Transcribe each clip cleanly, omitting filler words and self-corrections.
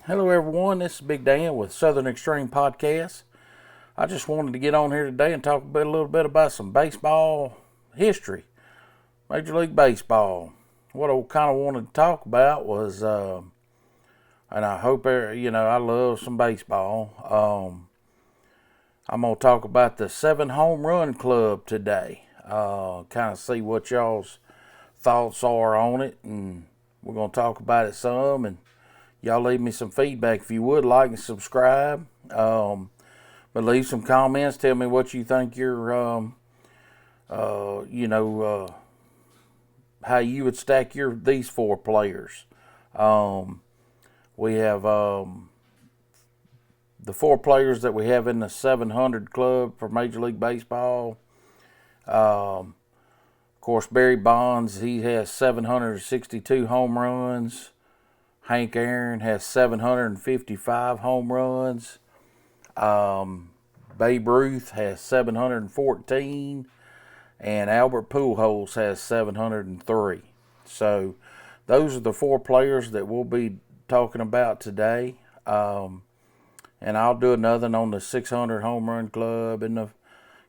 Hello, everyone. This is Big Dan with Southern Extreme Podcast. I just wanted to get on here today and talk a little bit about some baseball history, Major League Baseball. What I kind of wanted to talk about was, and I hope I love some baseball. I'm gonna talk about the 7 Home Run Club today. Kind of see what y'all's thoughts are on it, and we're gonna talk about it some and. Y'all leave me some feedback if you would, like and subscribe. But leave some comments. Tell me what you think how you would stack these 4 players. We have the 4 players that we have in the 700 club for Major League Baseball. Of course, Barry Bonds, he has 762 home runs. Hank Aaron has 755 home runs. Babe Ruth has 714. And Albert Pujols has 703. So those are the 4 players that we'll be talking about today. And I'll do another on the 600 home run club. And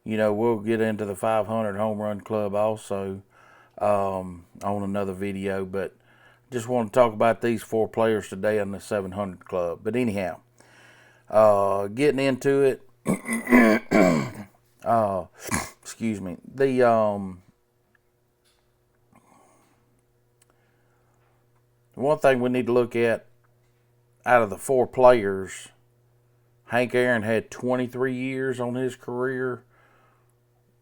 we'll get into the 500 home run club also on another video. But just want to talk about these 4 players today on the 700 club. But anyhow, getting into it. Excuse me. The one thing we need to look at out of the 4 players, Hank Aaron had 23 years on his career.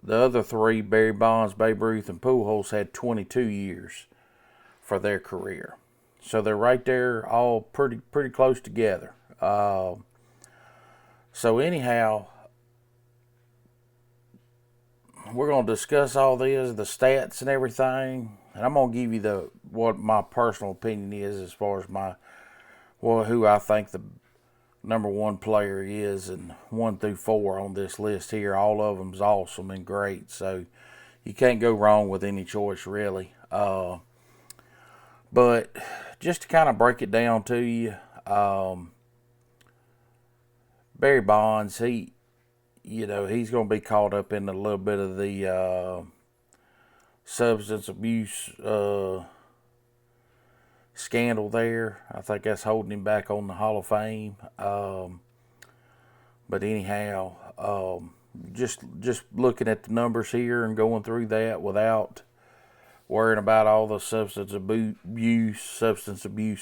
The other 3, Barry Bonds, Babe Ruth, and Pujols, had 22 years for their career. So they're right there, all pretty close together. So anyhow, we're going to discuss all this, the stats and everything, and I'm going to give you what my personal opinion is as far as who I think the number 1 player is, and 1 through 4 on this list here. All of them's awesome and great, so you can't go wrong with any choice really. But just to kind of break it down to you, Barry Bonds, he's going to be caught up in a little bit of the substance abuse scandal there. I think that's holding him back on the Hall of Fame. But anyhow, just looking at the numbers here and going through that without worrying about all the substance abuse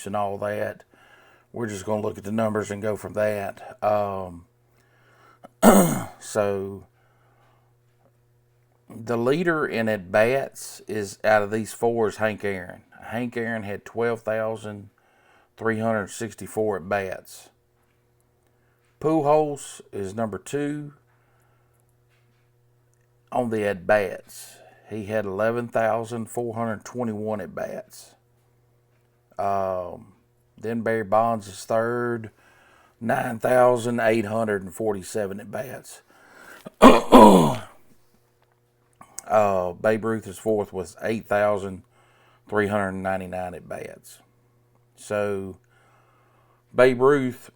and all that. We're just going to look at the numbers and go from that. So the leader in at-bats is out of these 4 is Hank Aaron. Hank Aaron had 12,364 at-bats. Pujols is number 2 on the at-bats. He had 11,421 at-bats. Then Barry Bonds is 3rd, 9,847 at-bats. Babe Ruth is 4th with 8,399 at-bats. So Babe Ruth,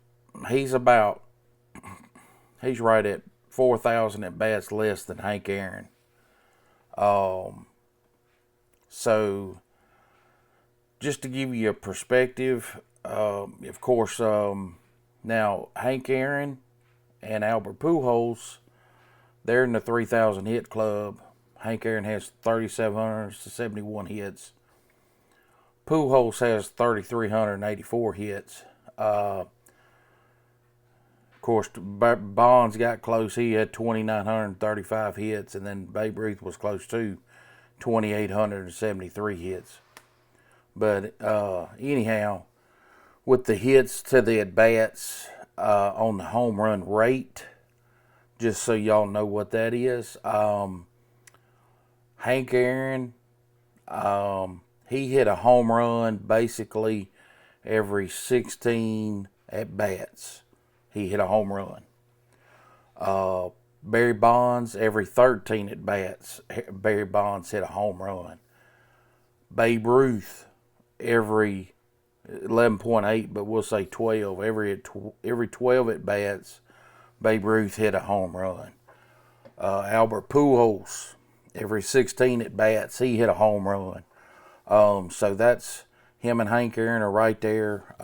he's right at 4,000 at-bats less than Hank Aaron. So just to give you a perspective, of course, now Hank Aaron and Albert Pujols, they're in the 3,000 hit club. Hank Aaron has 3,771 hits. Pujols has 3,384 hits. Of course, Bonds got close. He had 2,935 hits, and then Babe Ruth was close too, 2,873 hits. But anyhow, with the hits to the at-bats on the home run rate, just so y'all know what that is, Hank Aaron, he hit a home run basically every 16 at-bats. He hit a home run. Barry Bonds, every 13 at-bats, Barry Bonds hit a home run. Babe Ruth, every 11.8, but we'll say 12. Every 12 at bats, Babe Ruth hit a home run. Albert Pujols, every 16 at bats, he hit a home run. So that's him and Hank Aaron are right there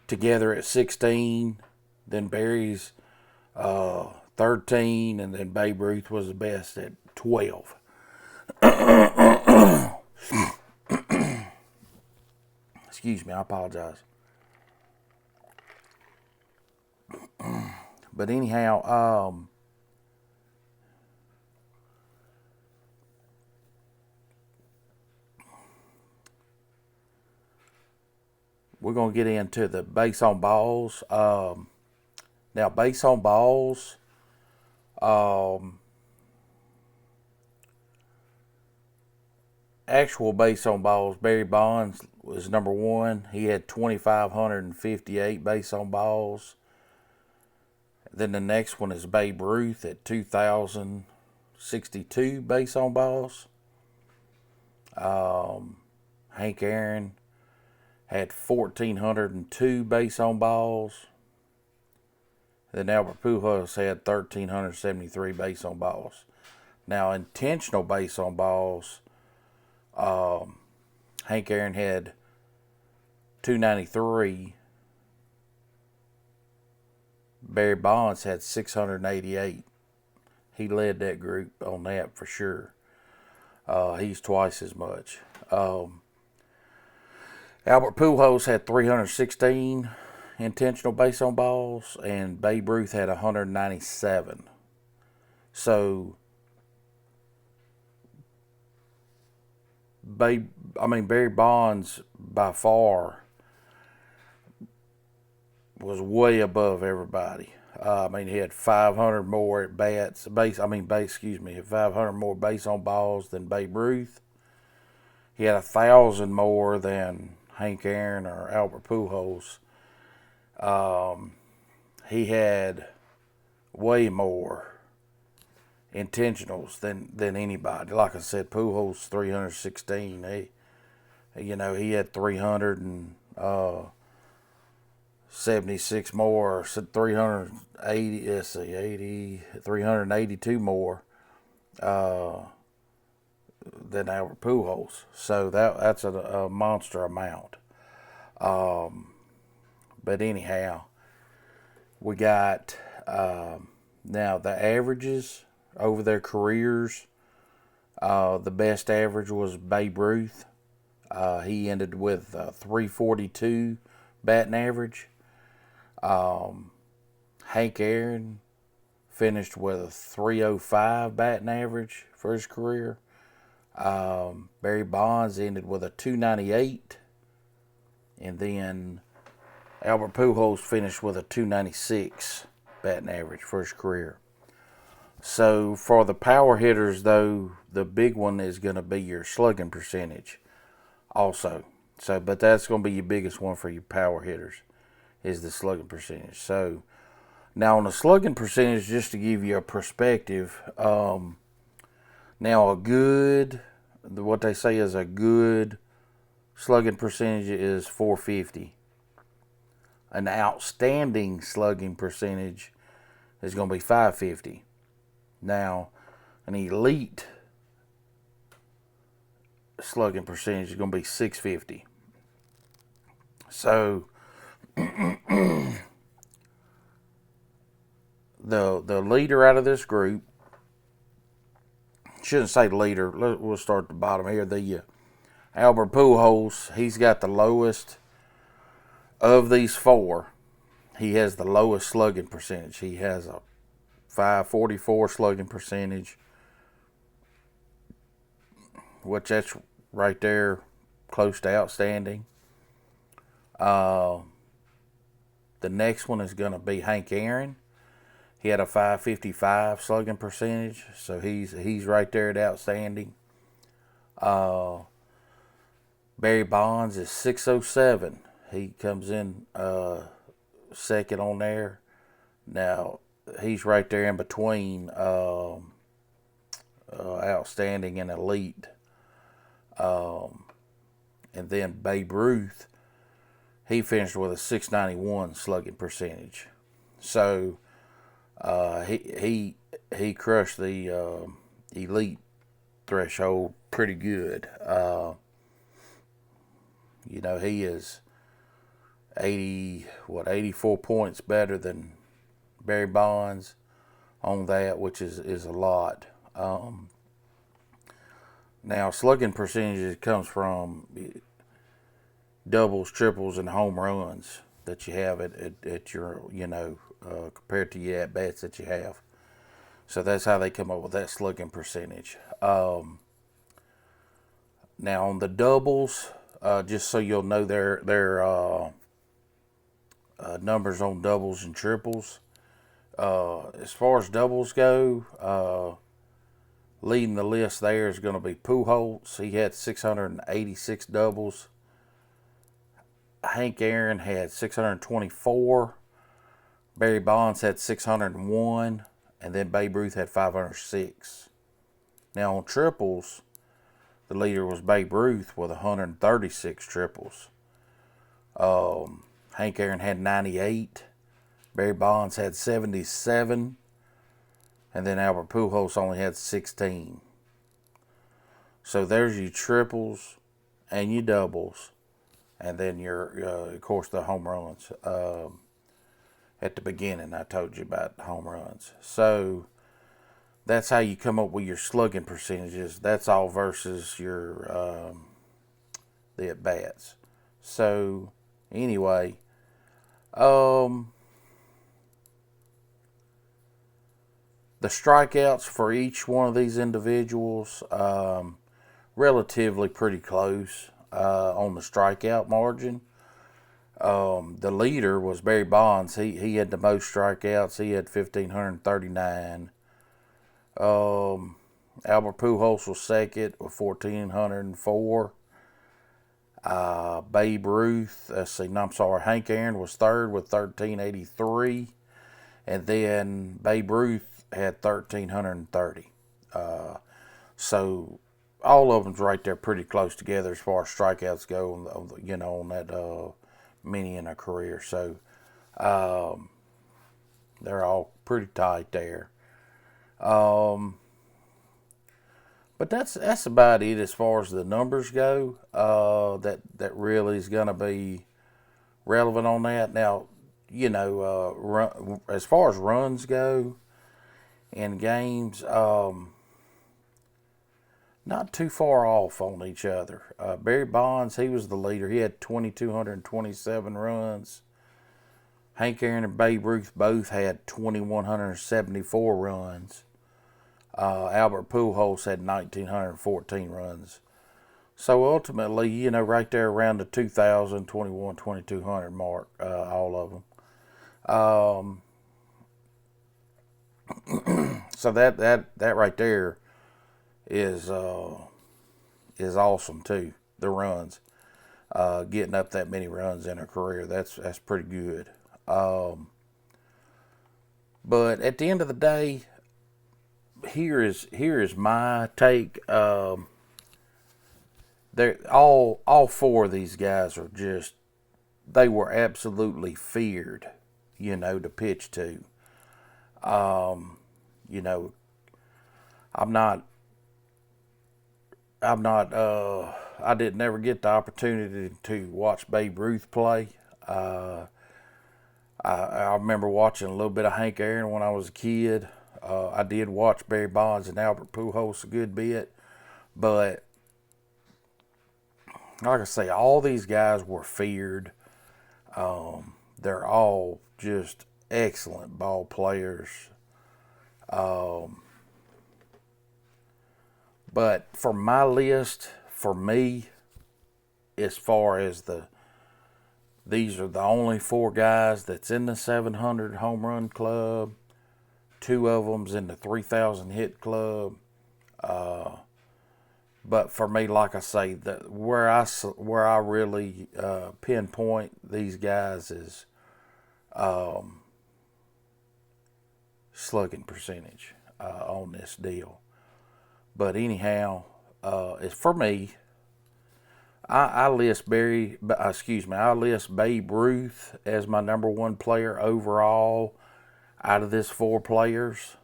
together at 16. Then Barry's 13, and then Babe Ruth was the best at 12. Excuse me, I apologize. But anyhow, we're going to get into the base on balls. Now, base on balls, actual base on balls, Barry Bonds was number one. He had 2,558 base on balls. Then the next one is Babe Ruth at 2,062 base on balls. Hank Aaron had 1,402 base on balls. Then Albert Pujols had 1,373 base on balls. Now, intentional base on balls, Hank Aaron had 293. Barry Bonds had 688. He led that group on that for sure. He's twice as much. Albert Pujols had 316 intentional base on balls, and Babe Ruth had 197. So, Barry Bonds by far was way above everybody. He had 500 more at bats. 500 more base on balls than Babe Ruth. He had 1,000 more than Hank Aaron or Albert Pujols. He had way more intentionals than anybody. Like I said, Pujols 316. He had 376 more, 382 more than Albert Pujols. So that's a monster amount. But anyhow, we got now the averages over their careers. The best average was Babe Ruth. He ended with 342 batting average. Hank Aaron finished with a 305 batting average for his career. Barry Bonds ended with a 298. And then Albert Pujols finished with a 296 batting average for his career. So for the power hitters, though, the big one is going to be your slugging percentage also. But that's going to be your biggest one for your power hitters is the slugging percentage. So now on the slugging percentage, just to give you a perspective, now what they say is a good slugging percentage is 450. An outstanding slugging percentage is going to be 550. Now, an elite slugging percentage is going to be 650. So, the leader out of this group, shouldn't say leader, we'll start at the bottom here. The Albert Pujols, he's got the lowest of these four. He has the lowest slugging percentage. He has a 544 slugging percentage, which that's right there close to outstanding. The next one is going to be Hank Aaron. He had a 555 slugging percentage, so he's right there at outstanding. Barry Bonds is 607. He comes in second on there. Now, he's right there in between outstanding and elite. And then Babe Ruth he finished with a 691 slugging percentage. So he crushed the elite threshold pretty good. He is 84 points better than Barry Bonds on that, which is a lot. Now, slugging percentage comes from doubles, triples, and home runs that you have at your, compared to your at bats that you have. So that's how they come up with that slugging percentage. Now on the doubles, just so you'll know their numbers on doubles and triples. As far as doubles go, leading the list there is going to be Pujols. He had 686 doubles. Hank Aaron had 624. Barry Bonds had 601. And then Babe Ruth had 506. Now on triples, the leader was Babe Ruth with 136 triples. Hank Aaron had 98. Barry Bonds had 77. And then Albert Pujols only had 16. So there's your triples and your doubles. And then your, of course, the home runs. At the beginning, I told you about home runs. So that's how you come up with your slugging percentages. That's all versus your the at bats. So anyway, the strikeouts for each one of these individuals, relatively pretty close on the strikeout margin. The leader was Barry Bonds. He had the most strikeouts. He had 1,539. Albert Pujols was second with 1,404. Babe Ruth, Hank Aaron was third with 1,383. And then Babe Ruth had 1,330. So all of them's right there pretty close together as far as strikeouts go, on that many in a career. So they're all pretty tight there. But that's about it as far as the numbers go. That really is going to be relevant on that. Now, as far as runs go in games, not too far off on each other. Barry Bonds, he was the leader. He had 2,227 runs. Hank Aaron and Babe Ruth both had 2,174 runs. Albert Pujols had 1,914 runs. So ultimately, right there around the 2,000, 2,200 mark, all of them. So that right there is awesome too. The runs, getting up that many runs in a career, that's pretty good. But at the end of the day, here is my take. They're all four of these guys are just, they were absolutely feared, to pitch to. I didn't ever get the opportunity to watch Babe Ruth play. I remember watching a little bit of Hank Aaron when I was a kid. I did watch Barry Bonds and Albert Pujols a good bit, but like I say, all these guys were feared. They're all just excellent ball players. But for my list, for me, as far as these are the only four guys that's in the 700 home run club. 2 of them's in the 3,000 hit club. But for me, like I say, where I really pinpoint these guys is slugging percentage on this deal. But anyhow, it's for me. I list I list Babe Ruth as my number one player overall out of this four players.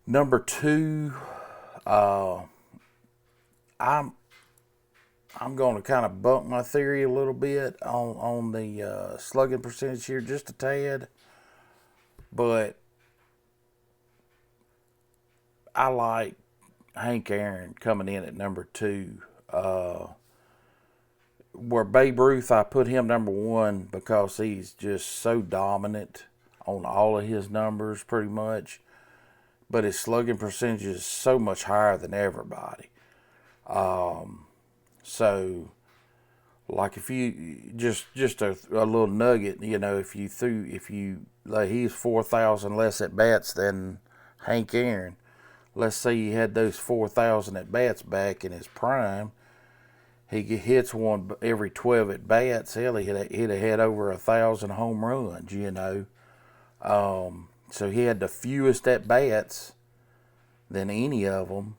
Number two, I'm I'm going to kind of bump my theory a little bit on the slugging percentage here, just a tad, but I like Hank Aaron coming in at number two. Where Babe Ruth, I put him number one because he's just so dominant on all of his numbers, pretty much. But his slugging percentage is so much higher than everybody. So, like if you just a little nugget, if you like he's 4,000 less at bats than Hank Aaron. Let's say he had those 4,000 at bats back in his prime. He hits one every 12 at bats. Hell, he'd have had over 1,000 home runs. So he had the fewest at bats than any of them,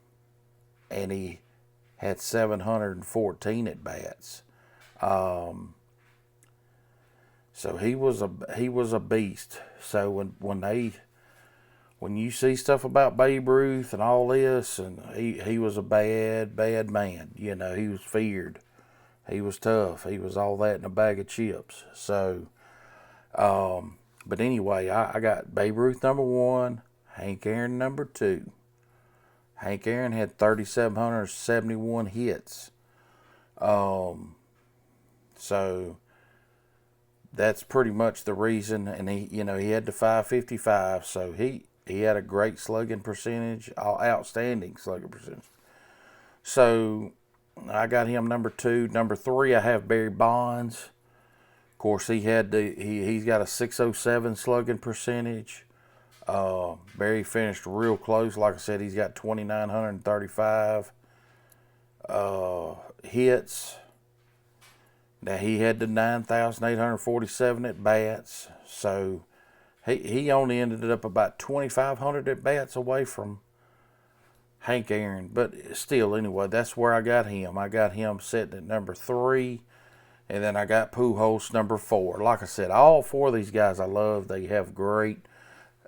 and he had 714 at bats. So he was a beast. So when you see stuff about Babe Ruth and all this, and he was a bad man. He was feared. He was tough. He was all that in a bag of chips. So, but anyway, I got Babe Ruth number one, Hank Aaron number two. Hank Aaron had 3,771 hits. So that's pretty much the reason. And he had the 555. So he had a great slugging percentage, outstanding slugging percentage. So I got him number two. Number three, I have Barry Bonds. Of course, he's got a 607 slugging percentage. Barry finished real close. Like I said, he's got 2,935 hits. Now he had the 9,847 at bats. So he only ended up about 2,500 at bats away from Hank Aaron. But still, anyway, that's where I got him. I got him sitting at number three. And then I got Pujols number four. Like I said, all four of these guys I love. They have great,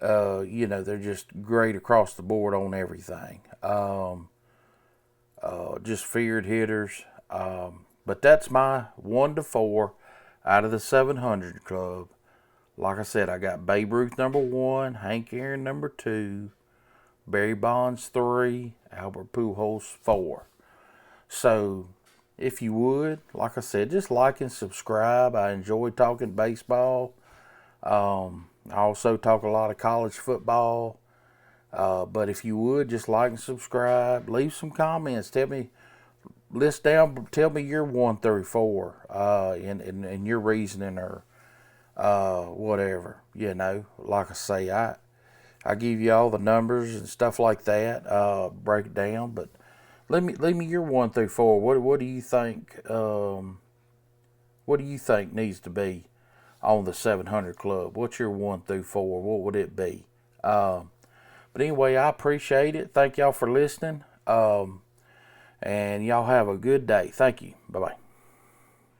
they're just great across the board on everything. Just feared hitters. But that's my 1 to 4 out of the 700 club. Like I said, I got Babe Ruth number one, Hank Aaron number two, Barry Bonds 3, Albert Pujols 4. So, if you would, like I said, just like and subscribe. I enjoy talking baseball. I also talk a lot of college football. But if you would, just like and subscribe. Leave some comments. Tell me your 1 through 4 and your reasoning or whatever. Like I say, I give you all the numbers and stuff like that. Break it down, but leave me your 1 through 4. What do you think? What do you think needs to be on the 700 club? What's your 1 through 4? What would it be? But anyway, I appreciate it. Thank y'all for listening. And y'all have a good day. Thank you. Bye bye.